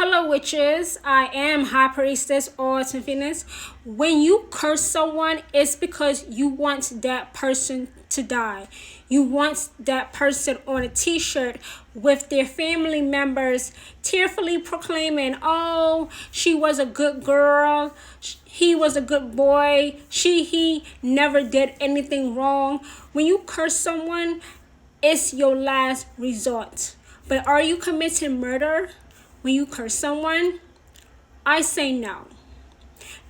Hello, witches. I am High Priestess or Venus. When you curse someone, it's because you want that person to die. You want that person on a t-shirt with their family members tearfully proclaiming, oh, she was a good girl. He was a good boy. He never did anything wrong. When you curse someone, it's your last resort. But are you committing murder when you curse someone? I say no.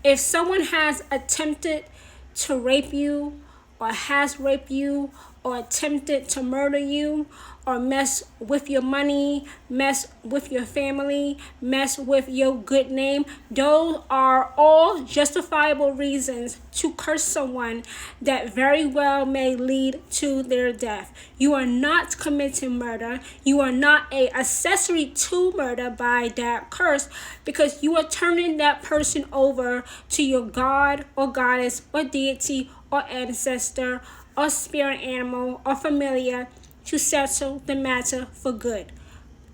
If someone has attempted to rape you, or has raped you, or attempted to murder you, or mess with your money, mess with your family, mess with your good name, those are all justifiable reasons to curse someone that very well may lead to their death. You are not committing murder. You are not an accessory to murder by that curse, because you are turning that person over to your God or goddess or deity or ancestor or spirit animal or familiar to settle the matter for good,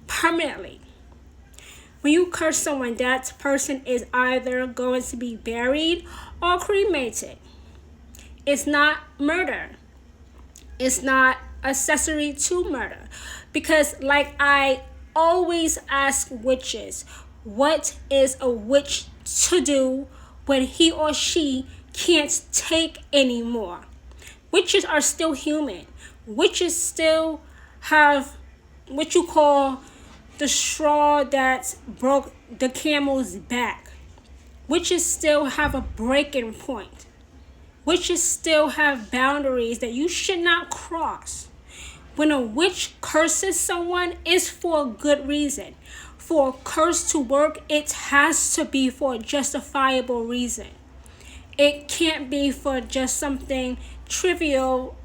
permanently. When you curse someone, that person is either going to be buried or cremated. It's not murder. It's not accessory to murder. Because like I always ask witches, what is a witch to do when he or she can't take anymore? Witches are still human. Witches still have what you call the straw that broke the camel's back. Witches still have a breaking point. Witches still have boundaries that you should not cross. When a witch curses someone, it's for a good reason. For a curse to work, it has to be for a justifiable reason. It can't be for just something trivial,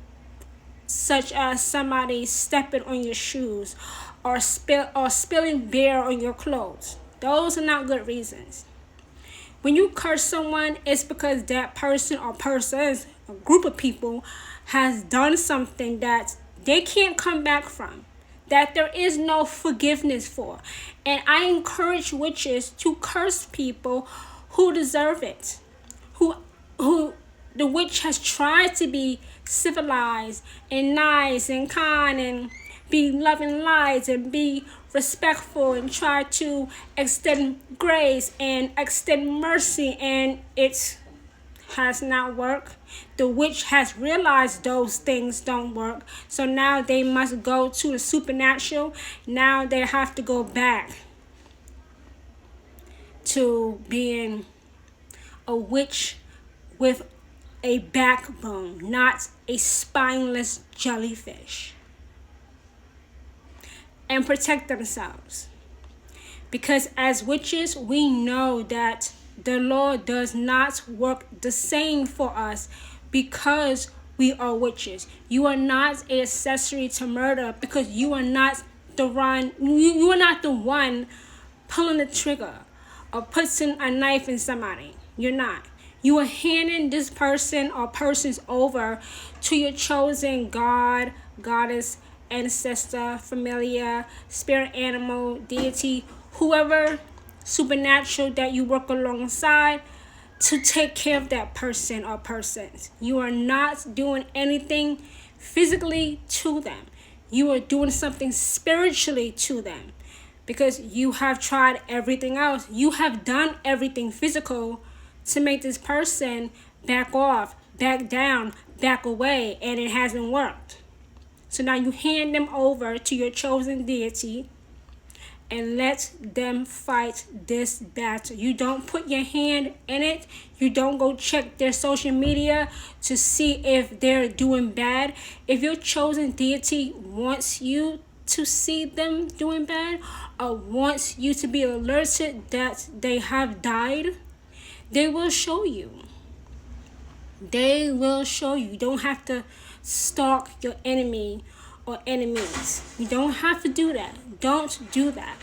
such as somebody stepping on your shoes or spilling beer on your clothes. Those are not good reasons. When you curse someone, it's because that person or persons, a group of people, has done something that they can't come back from, that there is no forgiveness for. And I encourage witches to curse people who deserve it, who the witch has tried to be civilized and nice and kind and be loving light and be respectful and try to extend grace and extend mercy, and it has not worked. The witch has realized those things don't work, so now they must go to the supernatural. Now they have to go back to being a witch with a backbone, not a spineless jellyfish, and protect themselves. Because as witches, we know that the law does not work the same for us because we are witches. You are not an accessory to murder because you are not you are not the one pulling the trigger or putting a knife in somebody. You're not. You are handing this person or persons over to your chosen God, goddess, ancestor, familiar, spirit animal, deity, whoever supernatural that you work alongside to take care of that person or persons. You are not doing anything physically to them. You are doing something spiritually to them, because you have tried everything else. You have done everything physical to make this person back off, back down, back away, and it hasn't worked. So now you hand them over to your chosen deity and let them fight this battle. You don't put your hand in it. You don't go check their social media to see if they're doing bad. If your chosen deity wants you to see them doing bad or wants you to be alerted that they have died, they will show you. They will show you. You don't have to stalk your enemy or enemies. You don't have to do that. Don't do that.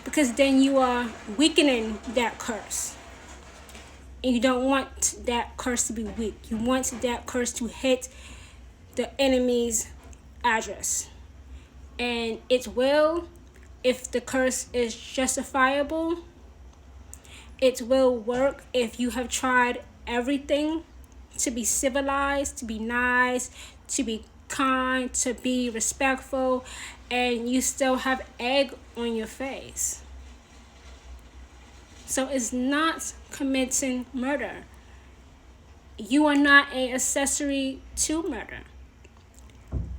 Because then you are weakening that curse. And you don't want that curse to be weak. You want that curse to hit the enemy's address. And it will if the curse is justifiable. It will work if you have tried everything to be civilized, to be nice, to be kind, to be respectful, and you still have egg on your face. So it's not committing murder. You are not an accessory to murder.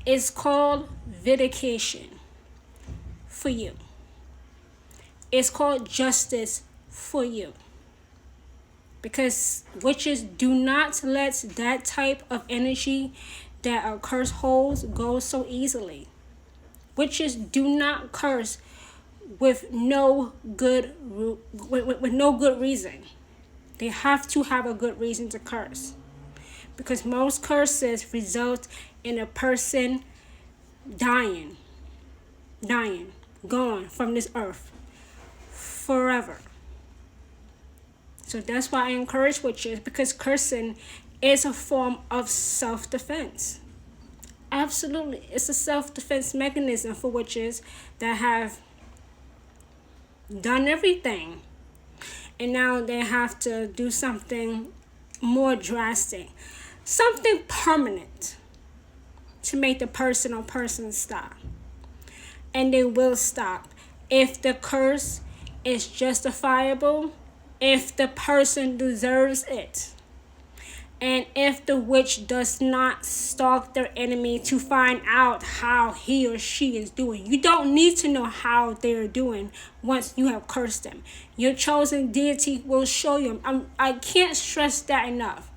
It's called vindication for you. It's called justice for you. Because witches do not let that type of energy that a curse holds go so easily. Witches do not curse with no good reason. They have to have a good reason to curse. Because most curses result in a person dying, gone from this earth forever. So that's why I encourage witches, because cursing is a form of self-defense. Absolutely. It's a self-defense mechanism for witches that have done everything. And now they have to do something more drastic, something permanent to make the person or persons stop. And they will stop if the curse is justifiable, if the person deserves it, and if the witch does not stalk their enemy to find out how he or she is doing. You don't need to know how they're doing once you have cursed them. Your chosen deity will show you. I can't stress that enough.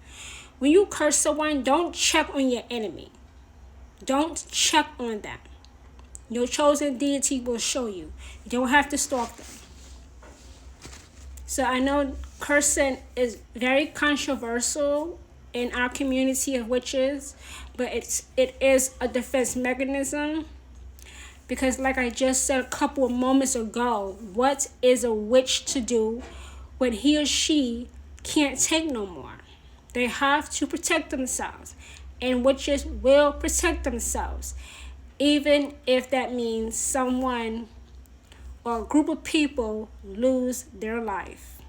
When you curse someone, don't check on your enemy. Don't check on them. Your chosen deity will show you. You don't have to stalk them. So I know cursing is very controversial in our community of witches, but it is a defense mechanism. Because like I just said a couple of moments ago, what is a witch to do when he or she can't take no more? They have to protect themselves. And witches will protect themselves, even if that means someone or a group of people lose their life.